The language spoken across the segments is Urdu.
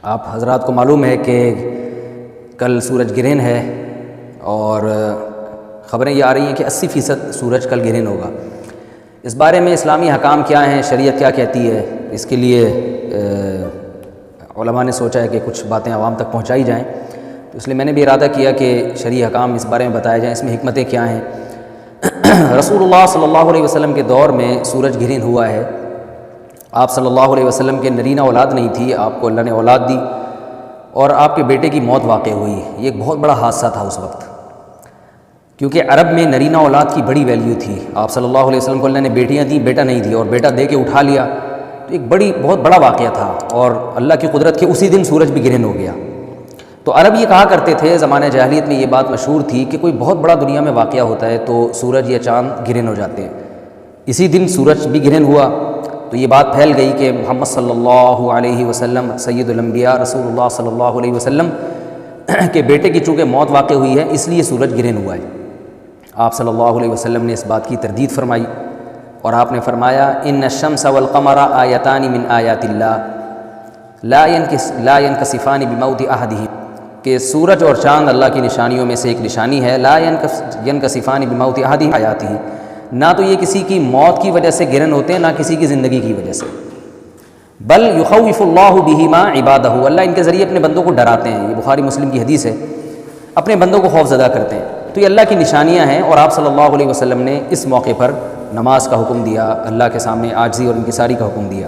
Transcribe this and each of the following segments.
آپ حضرات کو معلوم ہے کہ کل سورج گرہن ہے اور خبریں یہ آ رہی ہیں کہ 80% سورج کل گرہن ہوگا۔ اس بارے میں اسلامی حکام کیا ہیں، شریعت کیا کہتی ہے، اس کے لیے علماء نے سوچا ہے کہ کچھ باتیں عوام تک پہنچائی جائیں، تو اس لیے میں نے بھی ارادہ کیا کہ شرعی حکام اس بارے میں بتائے جائیں، اس میں حکمتیں کیا ہیں۔ رسول اللہ صلی اللہ علیہ وسلم کے دور میں سورج گرہن ہوا ہے۔ آپ صلی اللہ علیہ وسلم کے نرینہ اولاد نہیں تھی، آپ کو اللہ نے اولاد دی اور آپ کے بیٹے کی موت واقع ہوئی۔ یہ ایک بہت بڑا حادثہ تھا اس وقت، کیونکہ عرب میں نرینہ اولاد کی بڑی ویلیو تھی۔ آپ صلی اللہ علیہ وسلم کو اللہ نے بیٹیاں دیں، بیٹا نہیں دی، اور بیٹا دے کے اٹھا لیا، تو ایک بہت بڑا واقعہ تھا، اور اللہ کی قدرت کے اسی دن سورج بھی گرہن ہو گیا۔ تو عرب یہ کہا کرتے تھے، زمانہ جاہلیت میں یہ بات مشہور تھی کہ کوئی بہت بڑا دنیا میں واقعہ ہوتا ہے تو سورج یا چاند گرہن ہو جاتے ہیں۔ اسی دن سورج بھی گرہن ہوا تو یہ بات پھیل گئی کہ محمد صلی اللہ علیہ وسلم سید الانبیاء رسول اللہ صلی اللہ علیہ وسلم کے بیٹے کی چونکہ موت واقع ہوئی ہے اس لیے سورج گرہن ہوا ہے۔ آپ صلی اللہ علیہ وسلم نے اس بات کی تردید فرمائی اور آپ نے فرمایا ان الشمس والقمر آیتان من آیات اللہ لا ينکسفان بموت احدہما، کہ سورج اور چاند اللہ کی نشانیوں میں سے ایک نشانی ہے۔ لا ينکسفان بموت احدہما آیاتہ، نہ تو یہ کسی کی موت کی وجہ سے گرہن ہوتے ہیں نہ کسی کی زندگی کی وجہ سے، بل یخوف اللہ بہما عبادہ، اللہ ان کے ذریعے اپنے بندوں کو ڈراتے ہیں۔ یہ بخاری مسلم کی حدیث ہے، اپنے بندوں کو خوف زدہ کرتے ہیں۔ تو یہ اللہ کی نشانیاں ہیں، اور آپ صلی اللہ علیہ وسلم نے اس موقع پر نماز کا حکم دیا، اللہ کے سامنے عاجزی اور انکساری کا حکم دیا۔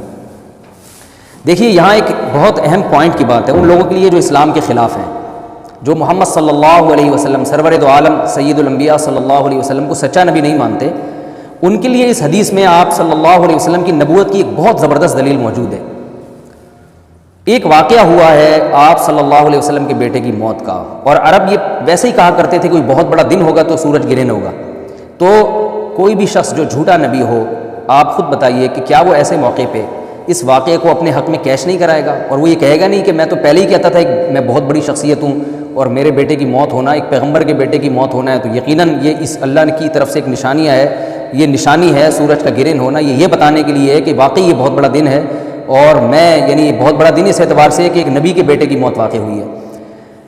دیکھیے یہاں ایک بہت اہم پوائنٹ کی بات ہے ان لوگوں کے لیے جو اسلام کے خلاف ہیں، جو محمد صلی اللہ علیہ وسلم سرور دو عالم سید الانبیاء صلی اللہ علیہ وسلم کو سچا نبی نہیں مانتے، ان کے لیے اس حدیث میں آپ صلی اللہ علیہ وسلم کی نبوت کی ایک بہت زبردست دلیل موجود ہے۔ ایک واقعہ ہوا ہے آپ صلی اللہ علیہ وسلم کے بیٹے کی موت کا، اور عرب یہ ویسے ہی کہا کرتے تھے کوئی بہت بڑا دن ہوگا تو سورج گرہن ہوگا۔ تو کوئی بھی شخص جو جھوٹا نبی ہو، آپ خود بتائیے کہ کیا وہ ایسے موقع پہ اس واقعے کو اپنے حق میں کیش نہیں کرائے گا، اور وہ یہ کہے گا نہیں کہ میں تو پہلے ہی کہتا تھا کہ میں بہت بڑی شخصیت ہوں اور میرے بیٹے کی موت ہونا، ایک پیغمبر کے بیٹے کی موت ہونا ہے تو یقیناً یہ اس اللہ کی طرف سے ایک نشانی ہے، یہ نشانی ہے سورج کا گرہن ہونا، یہ بتانے کے لیے ہے کہ واقعی یہ بہت بڑا دن ہے، اور میں یعنی بہت بڑا دن اس اعتبار سے کہ ایک نبی کے بیٹے کی موت واقع ہوئی ہے۔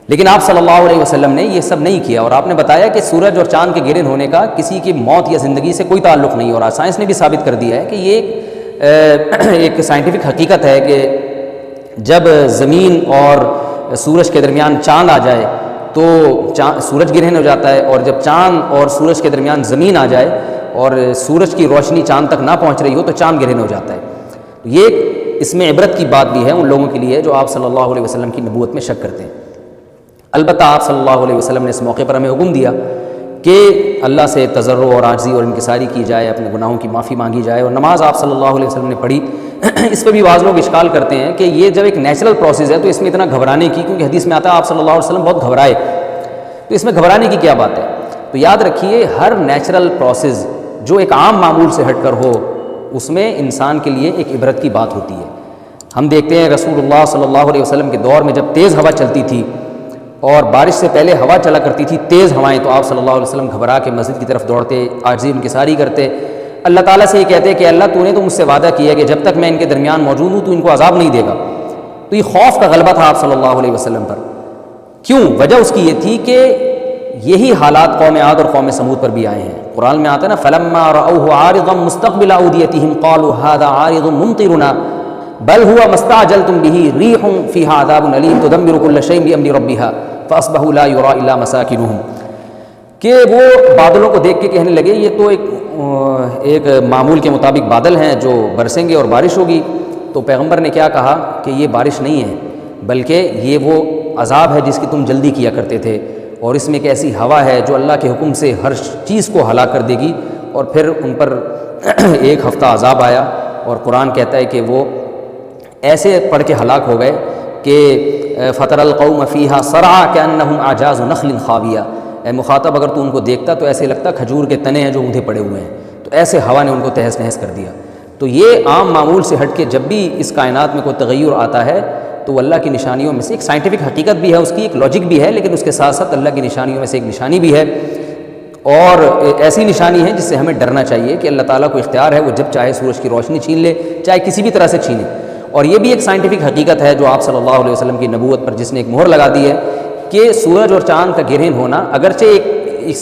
لیکن آپ صلی اللہ علیہ وسلم نے یہ سب نہیں کیا، اور آپ نے بتایا کہ سورج اور چاند کے گرہن ہونے کا کسی کی موت یا زندگی سے کوئی تعلق نہیں، اور سائنس نے بھی ثابت کر دیا ہے کہ یہ ایک سائنٹیفک حقیقت ہے کہ جب زمین اور سورج کے درمیان چاند آ جائے تو سورج گرہن ہو جاتا ہے، اور جب چاند اور سورج کے درمیان زمین آ جائے اور سورج کی روشنی چاند تک نہ پہنچ رہی ہو تو چاند گرہن ہو جاتا ہے۔ یہ اس میں عبرت کی بات بھی ہے ان لوگوں کے لیے جو آپ صلی اللہ علیہ وسلم کی نبوت میں شک کرتے ہیں۔ البتہ آپ صلی اللہ علیہ وسلم نے اس موقع پر ہمیں حکم دیا کہ اللہ سے تضرع اور عاجزی اور انکساری کی جائے، اپنے گناہوں کی معافی مانگی جائے، اور نماز آپ صلی اللہ علیہ وسلم نے پڑھی۔ اس پہ بھی بعض لوگ اشکال کرتے ہیں کہ یہ جب ایک نیچرل پروسیس ہے تو اس میں اتنا گھبرانے کی، کیونکہ حدیث میں آتا ہے آپ صلی اللہ علیہ وسلم بہت گھبرائے، تو اس میں گھبرانے کی کیا بات ہے؟ تو یاد رکھیے ہر نیچرل پروسیس جو ایک عام معمول سے ہٹ کر ہو اس میں انسان کے لیے ایک عبرت کی بات ہوتی ہے۔ ہم دیکھتے ہیں رسول اللہ صلی اللہ علیہ وسلم کے دور میں جب تیز ہوا چلتی تھی اور بارش سے پہلے ہوا چلا کرتی تھی تیز ہوائیں، تو آپ صلی اللہ علیہ وسلم گھبرا کے مسجد کی طرف دوڑتے، عاجزی انکساری کرتے، اللہ تعالیٰ سے یہ کہتے کہ اللہ تو نے تو مجھ سے وعدہ کیا کہ جب تک میں ان کے درمیان موجود ہوں تو ان کو عذاب نہیں دے گا۔ تو یہ خوف کا غلبہ تھا آپ صلی اللہ علیہ وسلم پر۔ کیوں؟ وجہ اس کی یہ تھی کہ یہی حالات قوم عاد اور قوم سمود پر بھی آئے ہیں۔ قرآن میں آتا ہے نا فَلَمَّا رَأَوْهُ عَارِضًا مُسْتَقْبِلَ أَوْدِيَتِهِمْ قَالُوا هَذَا عَارِضٌ مُمْطِرُنَا بَلْ هُوَ مَا اسْتَعْجَلْتُمْ بِهِ رِيحٌ فِيهَا عَذَابٌ أَلِيمٌ تُدَمِّرُ كُلَّ شَيْءٍ بِأَمْرِ رَبِّهَا فَأَصْبَحُوا لَا يُرَىٰ إِلَّا مَسَاكِنُهُمْ، کہ وہ بادلوں کو دیکھ کے کہنے لگے یہ تو ایک معمول کے مطابق بادل ہیں جو برسیں گے اور بارش ہوگی۔ تو پیغمبر نے کیا کہا کہ یہ بارش نہیں ہے بلکہ یہ وہ عذاب ہے جس کی تم جلدی کیا کرتے تھے، اور اس میں ایک ایسی ہوا ہے جو اللہ کے حکم سے ہر چیز کو ہلاک کر دے گی۔ اور پھر ان پر ایک ہفتہ عذاب آیا، اور قرآن کہتا ہے کہ وہ ایسے پڑھ کے ہلاک ہو گئے کہ فَتَرَى الْقَوْمَ فِيهَا صَرْعَىٰ كَأَنَّهُمْ أَعْجَازُ نَخْلٍ خَاوِيَةٍ، اے مخاطب اگر تو ان کو دیکھتا تو ایسے لگتا کھجور کے تنے ہیں جو اونھے پڑے ہوئے ہیں، تو ایسے ہوا نے ان کو تہس نہس کر دیا۔ تو یہ عام معمول سے ہٹ کے جب بھی اس کائنات میں کوئی تغیر آتا ہے تو وہ اللہ کی نشانیوں میں سے ایک سائنٹیفک حقیقت بھی ہے، اس کی ایک لاجک بھی ہے، لیکن اس کے ساتھ ساتھ اللہ کی نشانیوں میں سے ایک نشانی بھی ہے، اور ایسی نشانی ہے جس سے ہمیں ڈرنا چاہیے کہ اللہ تعالیٰ کو اختیار ہے وہ جب چاہے سورج کی روشنی چھین لے، چاہے کسی بھی طرح سے چھینے۔ اور یہ بھی ایک سائنٹیفک حقیقت ہے جو آپ صلی اللہ علیہ وسلم کی نبوت پر جس نے ایک مہر لگا دی ہے کہ سورج اور چاند کا گرہن ہونا، اگرچہ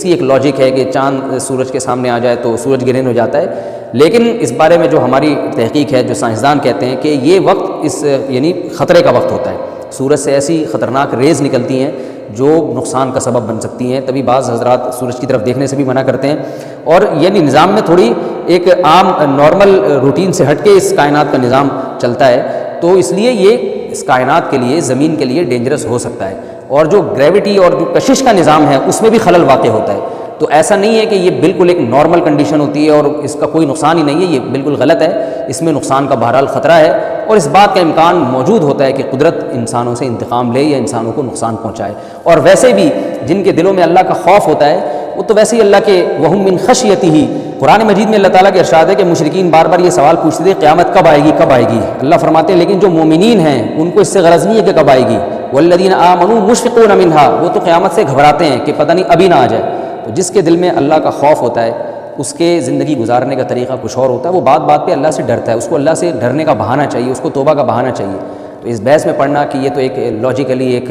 ایک لاجک ہے کہ چاند سورج کے سامنے آ جائے تو سورج گرہن ہو جاتا ہے، لیکن اس بارے میں جو ہماری تحقیق ہے، جو سائنسدان کہتے ہیں کہ یہ وقت یعنی خطرے کا وقت ہوتا ہے، سورج سے ایسی خطرناک ریز نکلتی ہیں جو نقصان کا سبب بن سکتی ہیں، تبھی بعض حضرات سورج کی طرف دیکھنے سے بھی منع کرتے ہیں، اور یعنی نظام میں تھوڑی ایک عام نارمل روٹین سے ہٹ کے اس کائنات کا نظام چلتا ہے، تو اس لیے یہ اس کائنات کے لیے، زمین کے لیے ڈینجرس ہو سکتا ہے، اور جو گریوٹی اور جو کشش کا نظام ہے اس میں بھی خلل واقع ہوتا ہے، تو ایسا نہیں ہے کہ یہ بالکل ایک نارمل کنڈیشن ہوتی ہے اور اس کا کوئی نقصان ہی نہیں ہے، یہ بالکل غلط ہے، اس میں نقصان کا بہرحال خطرہ ہے، اور اس بات کا امکان موجود ہوتا ہے کہ قدرت انسانوں سے انتقام لے یا انسانوں کو نقصان پہنچائے، اور ویسے بھی جن کے دلوں میں اللہ کا خوف ہوتا ہے وہ تو ویسے ہی اللہ کے وہم من خشیتہ، قرآن مجید میں اللہ تعالیٰ کے ارشاد ہے کہ مشرکین بار بار یہ سوال پوچھتے تھے قیامت کب آئے گی کب آئے گی، اللہ فرماتے ہیں لیکن جو مومنین ہیں ان کو اس سے غرض نہیں ہے کہ کب آئے گی، والذین آمنوا مشفقون منہا، وہ تو قیامت سے گھبراتے ہیں کہ پتہ نہیں ابھی نہ آ جائے، تو جس کے دل میں اللہ کا خوف ہوتا ہے اس کے زندگی گزارنے کا طریقہ کچھ اور ہوتا ہے، وہ بات بات پہ اللہ سے ڈرتا ہے، اس کو اللہ سے ڈرنے کا بہانہ چاہیے، اس کو توبہ کا بہانہ چاہیے، تو اس بحث میں پڑھنا کہ یہ تو ایک لاجیکلی ایک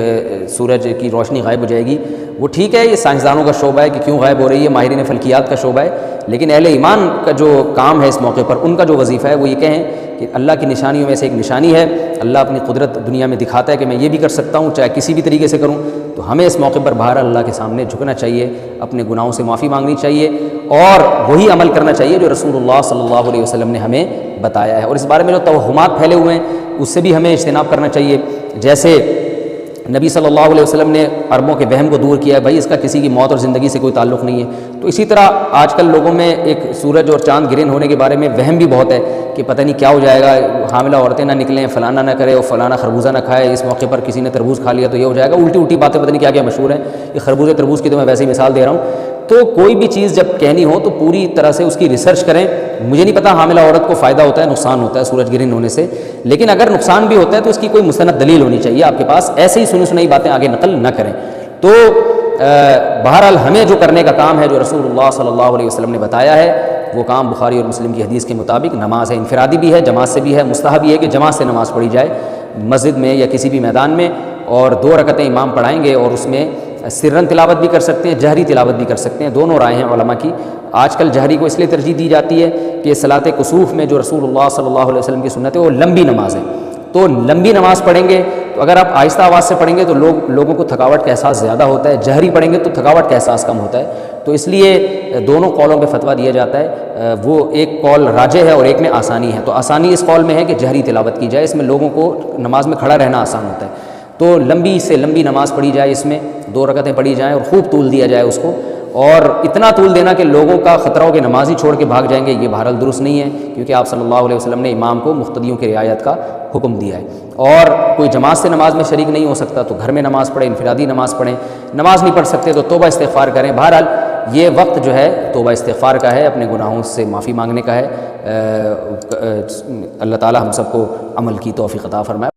سورج کی روشنی غائب ہو جائے گی، وہ ٹھیک ہے، یہ سائنسدانوں کا شعبہ ہے کہ کیوں غائب ہو رہی ہے، ماہرین فلکیات کا شعبہ ہے، لیکن اہل ایمان کا جو کام ہے اس موقع پر، ان کا جو وظیفہ ہے وہ یہ کہیں کہ اللہ کی نشانیوں میں سے ایک نشانی ہے، اللہ اپنی قدرت دنیا میں دکھاتا ہے کہ میں یہ بھی کر سکتا ہوں چاہے کسی بھی طریقے سے کروں، تو ہمیں اس موقع پر باہر اللہ کے سامنے جھکنا چاہیے، اپنے گناہوں سے معافی مانگنی چاہیے، اور وہی عمل کرنا چاہیے جو رسول اللہ صلی اللہ علیہ وسلم نے ہمیں بتایا ہے، اور اس بارے میں جو توہمات پھیلے ہوئے ہیں اس سے بھی ہمیں اجتناب کرنا چاہیے، جیسے نبی صلی اللہ علیہ وسلم نے عربوں کے وہم کو دور کیا ہے، بھائی اس کا کسی کی موت اور زندگی سے کوئی تعلق نہیں ہے، تو اسی طرح آج کل لوگوں میں ایک سورج اور چاند گرہن ہونے کے بارے میں وہم بھی بہت ہے کہ پتہ نہیں کیا ہو جائے گا، حاملہ عورتیں نہ نکلیں، فلانا نہ کرے اور فلانا خربوزہ نہ کھائے، اس موقع پر کسی نے تربوز کھا لیا تو یہ ہو جائے گا، الٹی الٹی باتیں پتہ نہیں کیا کیا مشہور ہیں، یہ خربوزے تربوز کی تو میں ویسے ہی مثال دے رہا ہوں، تو کوئی بھی چیز جب کہنی ہو تو پوری طرح سے اس کی ریسرچ کریں، مجھے نہیں پتا حاملہ عورت کو فائدہ ہوتا ہے نقصان ہوتا ہے سورج گرہن ہونے سے، لیکن اگر نقصان بھی ہوتا ہے تو اس کی کوئی مستند دلیل ہونی چاہیے آپ کے پاس، ایسے ہی سنی سنائی باتیں آگے نقل نہ کریں، تو بہرحال ہمیں جو کرنے کا کام ہے جو رسول اللہ صلی اللہ علیہ وسلم نے بتایا ہے وہ کام بخاری اور مسلم کی حدیث کے مطابق نماز ہے، انفرادی بھی ہے، جماعت سے بھی ہے، مستحب بھی ہے کہ جماعت سے نماز پڑھی جائے مسجد میں یا کسی بھی میدان میں، اور 2 رکعتیں امام پڑھائیں گے، اور اس میں سرن تلاوت بھی کر سکتے ہیں، جہری تلاوت بھی کر سکتے ہیں، دونوں رائے ہیں علماء کی، آج کل جہری کو اس لیے ترجیح دی جاتی ہے کہ صلاۃ کسوف میں جو رسول اللہ صلی اللہ علیہ وسلم کی سنت ہے وہ لمبی نماز ہے، تو لمبی نماز پڑھیں گے تو اگر آپ آہستہ آواز سے پڑھیں گے تو لوگوں کو تھکاوٹ کا احساس زیادہ ہوتا ہے، جہری پڑھیں گے تو تھکاوٹ کا احساس کم ہوتا ہے، تو اس لیے دونوں قولوں پہ فتویٰ دیا جاتا ہے، وہ ایک قول راجح ہے اور ایک میں آسانی ہے، تو آسانی اس قول میں ہے کہ جہری تلاوت کی جائے، اس میں لوگوں کو نماز میں کھڑا رہنا آسان ہوتا ہے، تو لمبی سے لمبی نماز پڑھی جائے، اس میں 2 رکعتیں پڑھی جائیں اور خوب طول دیا جائے اس کو، اور اتنا طول دینا کہ لوگوں کا خطرہ ہو کہ نماز ہی چھوڑ کے بھاگ جائیں گے، یہ بہرحال درست نہیں ہے، کیونکہ آپ صلی اللہ علیہ وسلم نے امام کو مقتدیوں کی رعایت کا حکم دیا ہے، اور کوئی جماعت سے نماز میں شریک نہیں ہو سکتا تو گھر میں نماز پڑھیں، انفرادی نماز پڑھیں، نماز نہیں پڑھ سکتے تو توبہ استغفار کریں، بہرحال یہ وقت جو ہے توبہ استغفار کا ہے، اپنے گناہوں سے معافی مانگنے کا ہے، اللہ تعالی ہم سب کو عمل کی توفیق عطا فرمائے۔